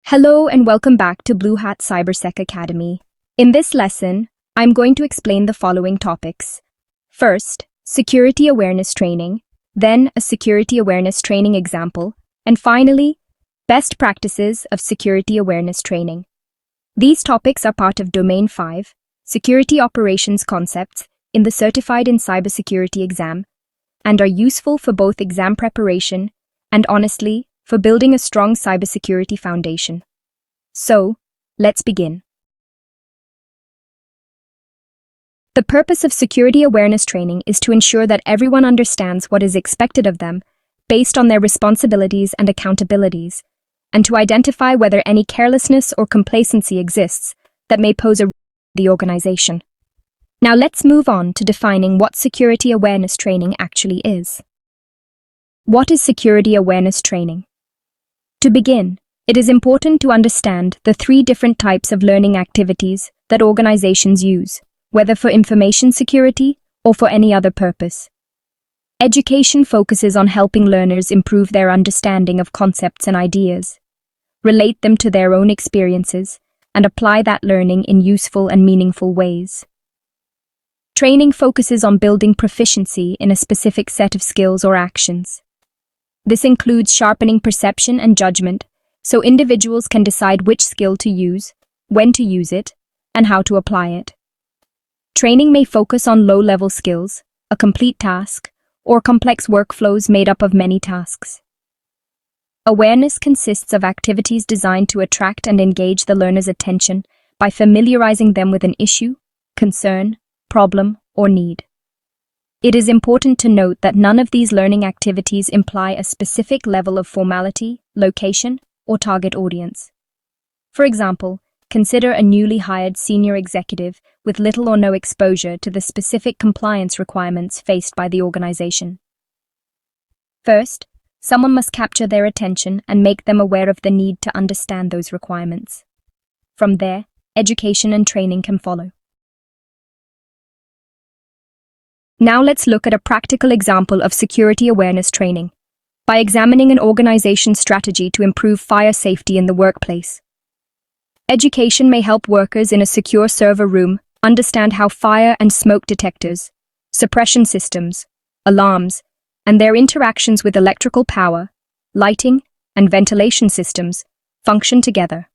Hello and welcome back to Bluehat Cybersec Academy. In this lesson, I'm going to explain the following topics. First, security awareness training, then a security awareness training example, and finally, best practices of security awareness training. These topics are part of Domain 5, Security Operations Concepts, in the Certified in Cybersecurity exam, and are useful for both exam preparation and, honestly, for building a strong cybersecurity foundation. So, let's begin. The purpose of security awareness training is to ensure that everyone understands what is expected of them based on their responsibilities and accountabilities, and to identify whether any carelessness or complacency exists that may pose a risk to the organization. Now let's move on to defining what security awareness training actually is. What is security awareness training? To begin, it is important to understand the three different types of learning activities that organizations use, whether for information security or for any other purpose. Education focuses on helping learners improve their understanding of concepts and ideas, relate them to their own experiences, and apply that learning in useful and meaningful ways. Training focuses on building proficiency in a specific set of skills or actions. This includes sharpening perception and judgment, so individuals can decide which skill to use, when to use it, and how to apply it. Training may focus on low-level skills, a complete task, or complex workflows made up of many tasks. Awareness consists of activities designed to attract and engage the learner's attention by familiarizing them with an issue, concern, problem, or need. It is important to note that none of these learning activities imply a specific level of formality, location, or target audience. For example, consider a newly hired senior executive with little or no exposure to the specific compliance requirements faced by the organization. First, someone must capture their attention and make them aware of the need to understand those requirements. From there, education and training can follow. Now let's look at a practical example of security awareness training by examining an organization's strategy to improve fire safety in the workplace. Education may help workers in a secure server room understand how fire and smoke detectors, suppression systems, alarms, and their interactions with electrical power, lighting, and ventilation systems function together.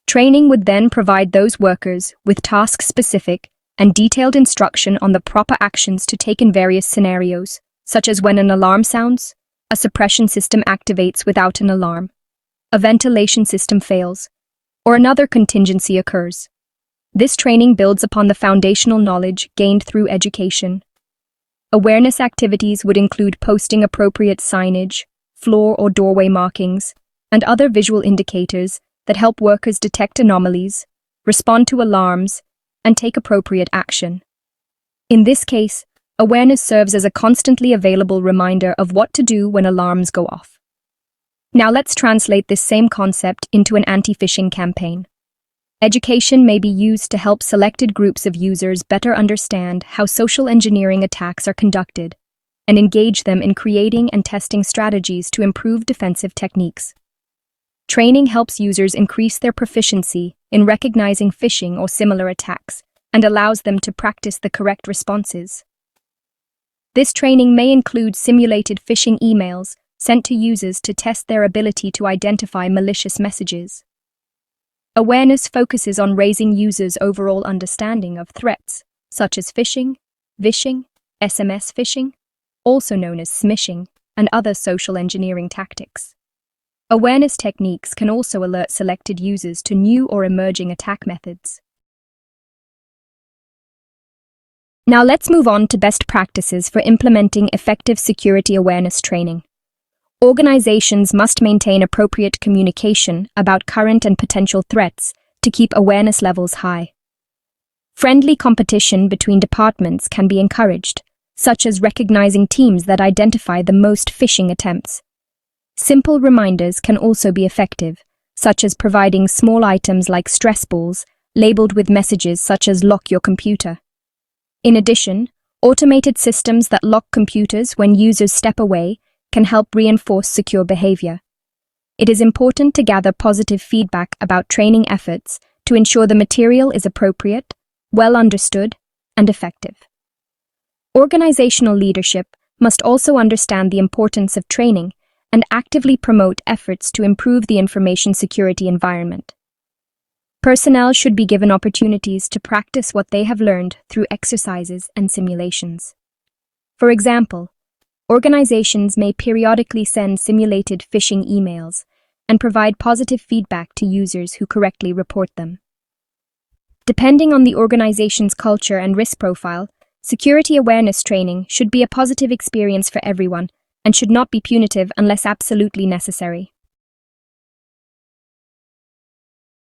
Training would then provide those workers with task-specific and detailed instruction on the proper actions to take in various scenarios, such as when an alarm sounds, a suppression system activates without an alarm, a ventilation system fails, or another contingency occurs. This training builds upon the foundational knowledge gained through education. Awareness activities would include posting appropriate signage, floor or doorway markings, and other visual indicators that help workers detect anomalies, respond to alarms, and take appropriate action. In this case, awareness serves as a constantly available reminder of what to do when alarms go off. Now let's translate this same concept into an anti-phishing campaign. Education may be used to help selected groups of users better understand how social engineering attacks are conducted and engage them in creating and testing strategies to improve defensive techniques. Training helps users increase their proficiency in recognizing phishing or similar attacks and allows them to practice the correct responses. This training may include simulated phishing emails sent to users to test their ability to identify malicious messages. Awareness focuses on raising users' overall understanding of threats, such as phishing, vishing, SMS phishing, also known as smishing, and other social engineering tactics. Awareness techniques can also alert selected users to new or emerging attack methods. Now let's move on to best practices for implementing effective security awareness training. Organizations must maintain appropriate communication about current and potential threats to keep awareness levels high. Friendly competition between departments can be encouraged, such as recognizing teams that identify the most phishing attempts. Simple reminders can also be effective, such as providing small items like stress balls labeled with messages such as "lock your computer." In addition, automated systems that lock computers when users step away can help reinforce secure behavior. It is important to gather positive feedback about training efforts to ensure the material is appropriate, well understood, and effective. Organizational leadership must also understand the importance of training and actively promote efforts to improve the information security environment. Personnel should be given opportunities to practice what they have learned through exercises and simulations. For example, organizations may periodically send simulated phishing emails and provide positive feedback to users who correctly report them. Depending on the organization's culture and risk profile, security awareness training should be a positive experience for everyone and should not be punitive unless absolutely necessary.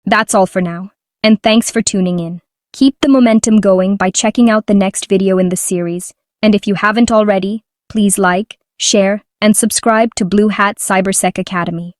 That's all for now, and thanks for tuning in. Keep the momentum going by checking out the next video in the series, and if you haven't already, please like, share, and subscribe to Bluehat Cybersec Academy.